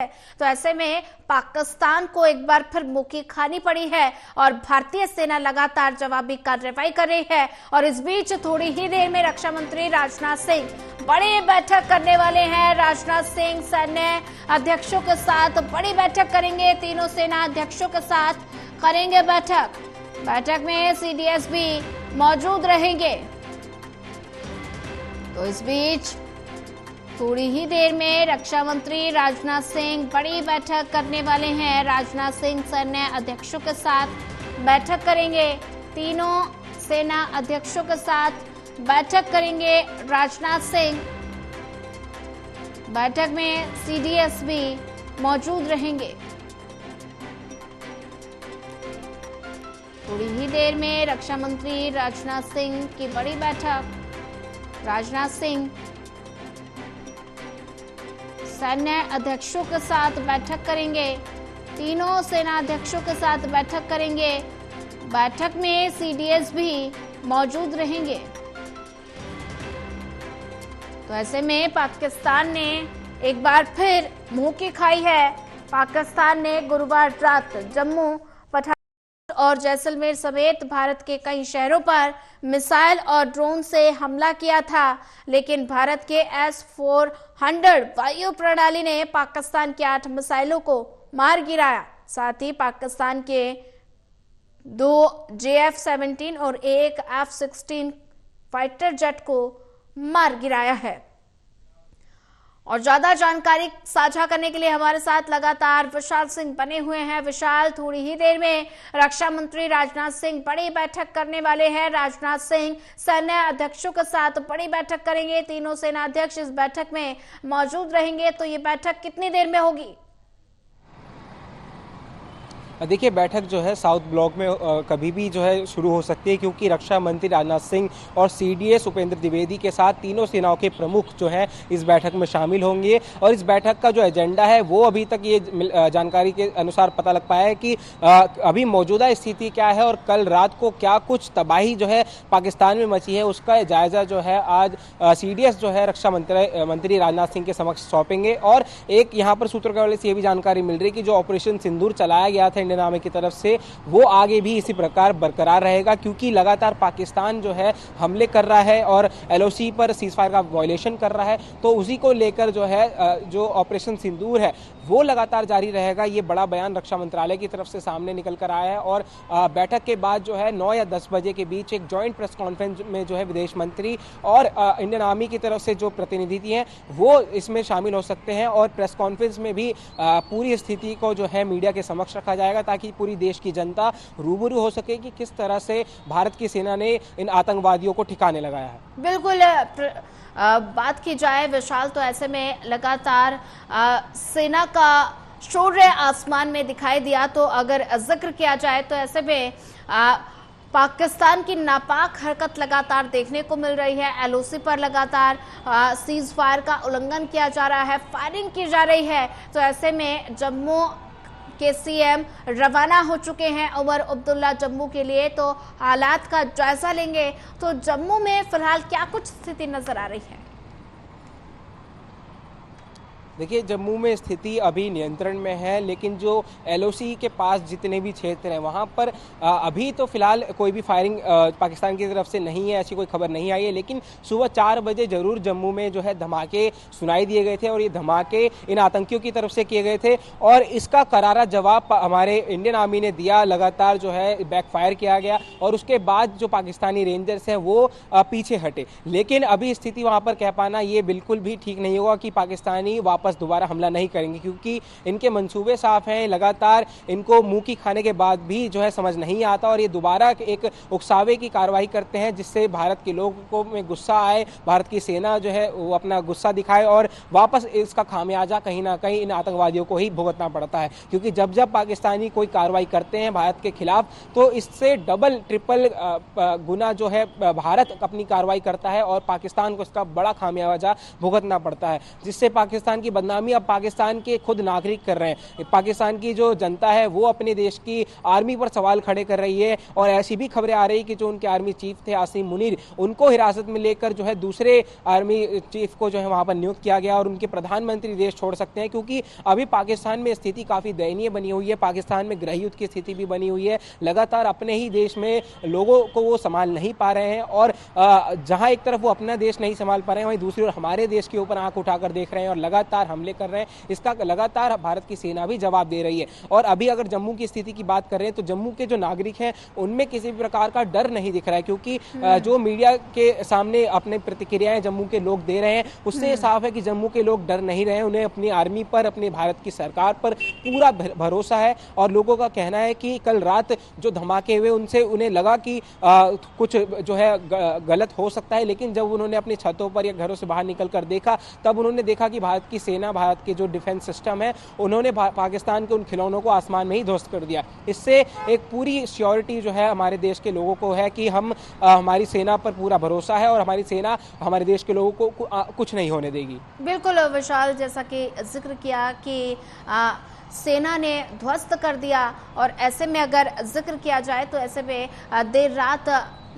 तो ऐसे में पाकिस्तान को एक बार फिर मुक्की खानी पड़ी है और भारतीय सेना लगातार जवाबी कार्रवाई कर रही है। और इस बीच थोड़ी ही देर में रक्षा मंत्री राजनाथ सिंह बड़ी बैठक करने वाले हैं। राजनाथ सिंह सैन्य अध्यक्षों के साथ बड़ी बैठक करेंगे, तीनों सेना अध्यक्षों के साथ करेंगे बैठक में सीडीएस भी मौजूद रहेंगे। तो इस बीच थोड़ी ही देर में रक्षा मंत्री राजनाथ सिंह बड़ी बैठक करने वाले हैं। राजनाथ सिंह सैन्य अध्यक्षों के साथ बैठक करेंगे, तीनों सेना अध्यक्षों के साथ बैठक करेंगे राजनाथ सिंह। बैठक में सीडीएस भी मौजूद रहेंगे। थोड़ी ही देर में रक्षा मंत्री राजनाथ सिंह की बड़ी बैठक। राजनाथ सिंह सैन्य अध्यक्षों के साथ बैठक करेंगे, तीनों सेना अध्यक्षों के साथ बैठक करेंगे। बैठक में सीडीएस भी मौजूद रहेंगे। तो ऐसे में पाकिस्तान ने एक बार फिर मुंह की खाई है। पाकिस्तान ने गुरुवार रात जम्मू, पठानकोट और जैसलमेर समेत भारत के कई शहरों पर मिसाइल और ड्रोन से हमला किया था, लेकिन भारत के S-400 वायु प्रणाली ने पाकिस्तान के 8 मिसाइलों को मार गिराया। साथ ही पाकिस्तान के 2 JF-17 और 1 F-16 फाइटर जेट को मार गिराया है। और ज्यादा जानकारी साझा करने के लिए हमारे साथ लगातार विशाल सिंह बने हुए हैं। विशाल, थोड़ी ही देर में रक्षा मंत्री राजनाथ सिंह बड़ी बैठक करने वाले हैं। राजनाथ सिंह सैन्य अध्यक्षों के साथ बड़ी बैठक करेंगे, तीनों सेना अध्यक्ष इस बैठक में मौजूद रहेंगे। तो ये बैठक कितनी देर में होगी? देखिए, बैठक जो है साउथ ब्लॉक में कभी भी जो है शुरू हो सकती है, क्योंकि रक्षा मंत्री राजनाथ सिंह और सीडीएस उपेंद्र द्विवेदी के साथ तीनों सेनाओं के प्रमुख जो हैं इस बैठक में शामिल होंगे। और इस बैठक का जो एजेंडा है वो अभी तक ये जानकारी के अनुसार पता लग पाया है कि अभी मौजूदा स्थिति क्या है और कल रात को क्या कुछ तबाही जो है पाकिस्तान में मची है, उसका जायजा जो है आज सीडीएस जो है रक्षा मंत्री राजनाथ सिंह के समक्ष सौंपेंगे। और एक यहाँ पर सूत्रों के हवाले से ये भी जानकारी मिल रही है कि जो ऑपरेशन सिंदूर चलाया गया था इंडियन आर्मी की तरफ से, वो आगे भी इसी प्रकार बरकरार रहेगा, क्योंकि लगातार पाकिस्तान जो है हमले कर रहा है और एलओसी पर सीजफायर का वायलेशन कर रहा है। तो उसी को लेकर जो है जो ऑपरेशन सिंदूर है वो लगातार जारी रहेगा। ये बड़ा बयान रक्षा मंत्रालय की तरफ से सामने निकल कर आया है। और बैठक के बाद जो है 9 या 10 बजे के बीच एक जॉइंट प्रेस कॉन्फ्रेंस में जो है विदेश मंत्री और इंडियन आर्मी की तरफ से जो प्रतिनिधि हैं वो इसमें शामिल हो सकते हैं। और प्रेस कॉन्फ्रेंस में भी पूरी स्थिति को जो है मीडिया के समक्ष रखा जाएगा, ताकि पूरी देश की जनता रूबरू हो सके कि किस तरह से भारत की सेना ने इन आतंकवादियों को ठिकाने लगाया है। बिल्कुल, बात की जाए विशाल, तो ऐसे में लगातार सेना का शौर्य आसमान में दिखाई दिया। तो अगर जिक्र किया जाए तो ऐसे में पाकिस्तान की नापाक हरकत लगातार देखने को मिल रही है। एलओसी पर लगातार सीज फायर का उल्लंघन किया जा रहा है, फायरिंग की जा रही है। तो ऐसे में जम्मू के सीएम रवाना हो चुके हैं उमर अब्दुल्ला जम्मू के लिए। तो हालात का जायजा लेंगे। तो जम्मू में फिलहाल क्या कुछ स्थिति नजर आ रही है? देखिए, जम्मू में स्थिति अभी नियंत्रण में है, लेकिन जो एलओसी के पास जितने भी क्षेत्र हैं वहाँ पर अभी तो फिलहाल कोई भी फायरिंग पाकिस्तान की तरफ से नहीं है, ऐसी कोई खबर नहीं आई है। लेकिन सुबह 4 बजे जरूर जम्मू में जो है धमाके सुनाई दिए गए थे और ये धमाके इन आतंकियों की तरफ से किए गए थे। और इसका करारा जवाब हमारे इंडियन आर्मी ने दिया। लगातार जो है बैकफायर किया गया और उसके बाद जो पाकिस्तानी रेंजर्स हैं वो पीछे हटे। लेकिन अभी स्थिति वहाँ पर कह पाना ये बिल्कुल भी ठीक नहीं होगा कि पाकिस्तानी वापस दोबारा हमला नहीं करेंगे, क्योंकि इनके मंसूबे साफ हैं। लगातार इनको मुंह की खाने के बाद भी जो है समझ नहीं आता और ये दोबारा एक उकसावे की कार्रवाई करते हैं, जिससे भारत के लोगों में गुस्सा आए, भारत की सेना जो है वो अपना गुस्सा दिखाए और वापस इसका खामियाजा कहीं ना कहीं इन आतंकवादियों को ही भुगतना पड़ता है। क्योंकि जब जब पाकिस्तानी कोई कार्रवाई करते हैं भारत के खिलाफ, तो इससे डबल ट्रिपल गुना जो है भारत अपनी कार्रवाई करता है और पाकिस्तान को इसका बड़ा खामियाजा भुगतना पड़ता है, जिससे पाकिस्तान की बदनामी अब पाकिस्तान के खुद नागरिक कर रहे हैं। पाकिस्तान की जो जनता है वो अपने देश की आर्मी पर सवाल खड़े कर रही है और ऐसी भी खबरें आ रही कि जो उनके आर्मी चीफ थे आसिम मुनीर, उनको हिरासत में लेकर जो है दूसरे आर्मी चीफ को जो है वहां पर नियुक्त किया गया और उनके प्रधानमंत्री देश छोड़ सकते हैं, क्योंकि अभी पाकिस्तान में स्थिति काफी दयनीय बनी हुई है। पाकिस्तान में गृह युद्ध की स्थिति भी बनी हुई है। लगातार अपने ही देश में लोगों को वो संभाल नहीं पा रहे हैं और जहां एक तरफ वो अपना देश नहीं संभाल पा रहे हैं, वहीं दूसरी ओर हमारे देश के ऊपर आंख उठाकर देख रहे हैं और लगातार हमले कर रहे हैं। इसका लगातार भारत की सेना भी जवाब दे रही है। और अभी अगर जम्मू की स्थिति की बात कर रहे हैं तो जम्मू के जो नागरिक हैं उनमें किसी भी प्रकार का डर नहीं दिख रहा है, क्योंकि जो मीडिया के सामने अपनी प्रतिक्रियाएं जम्मू के लोग दे रहे हैं उससे साफ है कि जम्मू के लोग डर नहीं रहे। उन्हें अपनी आर्मी पर, अपने भारत की सरकार पर पूरा भरोसा है और लोगों का कहना है कि कल रात जो धमाके हुए उनसे उन्हें लगा कि कुछ जो है गलत हो सकता है, लेकिन जब उन्होंने अपनी छतों पर या घरों से बाहर निकलकर देखा तब उन्होंने देखा कि भारत की सेना, भारत के जो डिफेंस सिस्टम है, उन्होंने पाकिस्तान के उन खिलौनों को आसमान में ही ध्वस्त कर दिया। इससे एक पूरी श्योरिटी जो है हमारे देश के लोगों को है कि हम हमारी सेना पर पूरा भरोसा है और हमारी सेना हमारे देश के लोगों को कुछ नहीं होने देगी। बिल्कुल विशाल, जैसा कि जिक्र किया कि सेना ने ध्वस्त कर दिया और ऐसे में अगर जिक्र किया जाए तो ऐसे में देर रात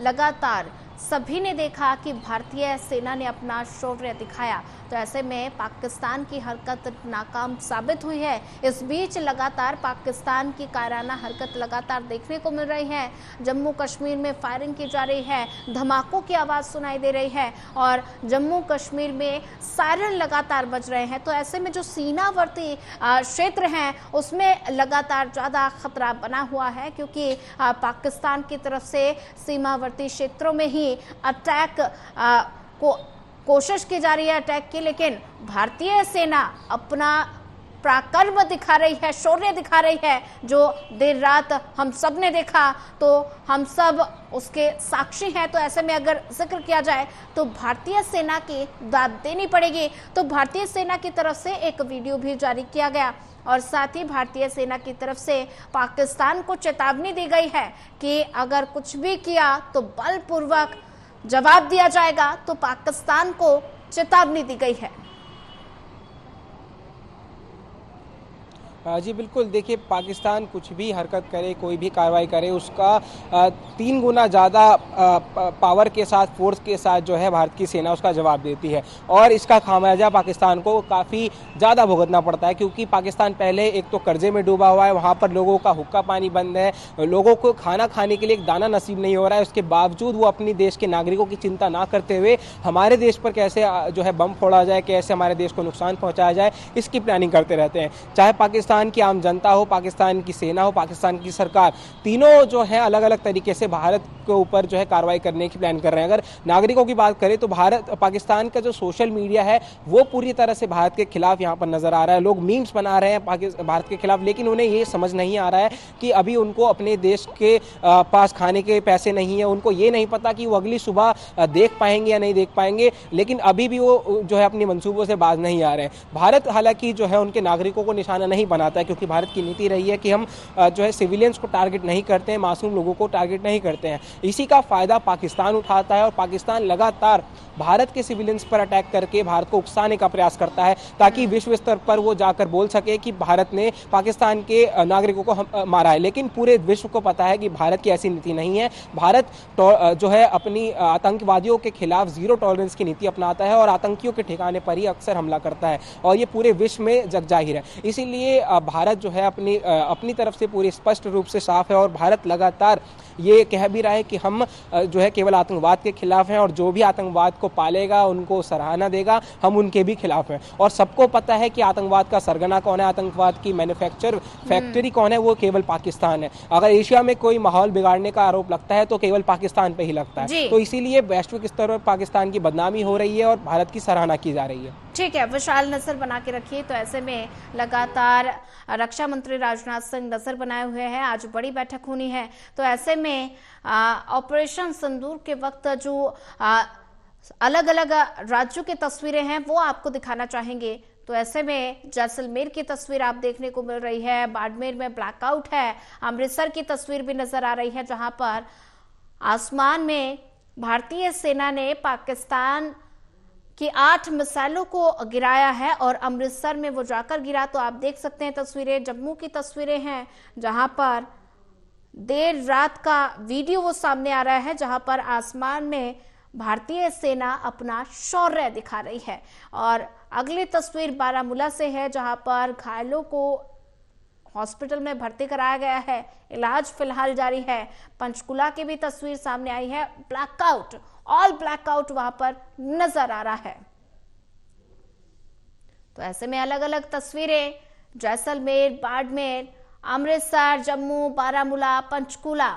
लगातार सभी ने देखा कि भारतीय सेना ने अपना शौर्य दिखाया, तो ऐसे में पाकिस्तान की हरकत नाकाम साबित हुई है। इस बीच लगातार पाकिस्तान की कायराना हरकत लगातार देखने को मिल रही है। जम्मू कश्मीर में फायरिंग की जा रही है, धमाकों की आवाज़ सुनाई दे रही है और जम्मू कश्मीर में सायरन लगातार बज रहे हैं। तो ऐसे में जो सीमावर्ती क्षेत्र हैं उसमें लगातार ज़्यादा खतरा बना हुआ है, क्योंकि पाकिस्तान की तरफ से सीमावर्ती क्षेत्रों में ही अटैक को कोशिश की जा रही है अटैक की, लेकिन भारतीय सेना अपना पराक्रम दिखा रही है, शौर्य दिखा रही है, जो देर रात हम सब ने देखा, तो हम सब उसके साक्षी हैं। तो ऐसे में अगर जिक्र किया जाए तो भारतीय सेना की दाद देनी पड़ेगी। तो भारतीय सेना की तरफ से एक वीडियो भी जारी किया गया और साथ ही भारतीय सेना की तरफ से पाकिस्तान को चेतावनी दी गई है कि अगर कुछ भी किया तो बलपूर्वक जवाब दिया जाएगा। तो पाकिस्तान को चेतावनी दी गई है। जी बिल्कुल, देखिए पाकिस्तान कुछ भी हरकत करे, कोई भी कार्रवाई करे, उसका 3 गुना ज़्यादा पावर के साथ, फोर्स के साथ जो है भारत की सेना उसका जवाब देती है और इसका खामियाजा पाकिस्तान को काफ़ी ज़्यादा भुगतना पड़ता है, क्योंकि पाकिस्तान पहले एक तो कर्जे में डूबा हुआ है, वहाँ पर लोगों का हुक्का पानी बंद है, लोगों को खाना खाने के लिए एक दाना नसीब नहीं हो रहा है। उसके बावजूद वो अपनी देश के नागरिकों की चिंता ना करते हुए हमारे देश पर कैसे जो है बम फोड़ा जाए, कैसे हमारे देश को नुकसान पहुँचाया जाए, इसकी प्लानिंग करते रहते हैं। चाहे पाकिस्तान की आम जनता हो, पाकिस्तान की सेना हो, पाकिस्तान की सरकार, तीनों जो है अलग अलग तरीके से भारत के ऊपर जो है कार्रवाई करने की प्लान कर रहे हैं। अगर नागरिकों की बात करें तो पाकिस्तान का जो सोशल मीडिया है वो पूरी तरह से भारत के खिलाफ यहाँ पर नजर आ रहा है। लोग मीम्स बना रहे हैं भारत के खिलाफ, लेकिन उन्हें ये समझ नहीं आ रहा है कि अभी उनको अपने देश के पास खाने के पैसे नहीं है। उनको ये नहीं पता कि वो अगली सुबह देख पाएंगे या नहीं देख पाएंगे, लेकिन अभी भी वो जो है अपनी मंसूबों से बाज नहीं आ रहे हैं। भारत हालांकि जो है उनके नागरिकों को निशाना नहीं बनाता है, क्योंकि भारत की नीति रही है कि हम जो है सिविलियंस को टारगेट नहीं करते हैं, मासूम लोगों को टारगेट नहीं करते हैं। इसी का फायदा पाकिस्तान उठाता है और पाकिस्तान लगातार भारत के सिविलियंस पर अटैक करके भारत को उकसाने का प्रयास करता है, ताकि विश्व स्तर पर वो जाकर बोल सके कि भारत ने पाकिस्तान के नागरिकों को मारा है। लेकिन पूरे विश्व को पता है कि भारत की ऐसी नीति नहीं है। भारत जो है अपनी आतंकवादियों के खिलाफ जीरो टॉलरेंस की नीति अपनाता है और आतंकियों के ठिकाने पर ही अक्सर हमला करता है, और ये पूरे विश्व में जग जाहिर है। इसीलिए भारत जो है अपनी तरफ से पूरी स्पष्ट रूप से साफ है और भारत लगातार ये कह भी रहा है कि हम जो है केवल आतंकवाद के खिलाफ हैं और जो भी आतंकवाद को पालेगा उनको सराहना देगा, हम उनके भी खिलाफ हैं। और सबको पता है कि आतंकवाद का सरगना कौन है, आतंकवाद की मैन्युफैक्चर फैक्ट्री कौन है, वो केवल पाकिस्तान है। अगर एशिया में कोई माहौल बिगाड़ने का आरोप लगता है तो केवल पाकिस्तान पे ही लगता है। तो इसीलिए वैश्विक स्तर पर पाकिस्तान की बदनामी हो रही है और भारत की सराहना की जा रही है। ठीक है, विशाल नजर बना के रखिए। तो ऐसे में लगातार रक्षा मंत्री राजनाथ सिंह नजर बनाए हुए हैं, आज बड़ी बैठक होनी है। तो ऐसे में ऑपरेशन सिंदूर के वक्त जो अलग अलग राज्यों की तस्वीरें हैं वो आपको दिखाना चाहेंगे। तो ऐसे में जैसलमेर की तस्वीर आप देखने को मिल रही है, बाड़मेर में ब्लैकआउट है, अमृतसर की तस्वीर भी नजर आ रही है, जहां पर आसमान में भारतीय सेना ने पाकिस्तान कि 8 मिसाइलों को गिराया है और अमृतसर में वो जाकर गिरा। तो आप देख सकते हैं तस्वीरें, जम्मू की तस्वीरें हैं जहां पर देर रात का वीडियो वो सामने आ रहा है, जहां पर आसमान में भारतीय सेना अपना शौर्य दिखा रही है। और अगली तस्वीर बारामूला से है, जहां पर घायलों को हॉस्पिटल में भर्ती कराया गया है, इलाज फिलहाल जारी है। पंचकुला की भी तस्वीर सामने आई है, ब्लैकआउट, ऑल ब्लैकआउट वहां पर नजर आ रहा है। तो ऐसे में अलग अलग तस्वीरें जैसलमेर, बाड़मेर, अमृतसर, जम्मू, बारामूला, पंचकुला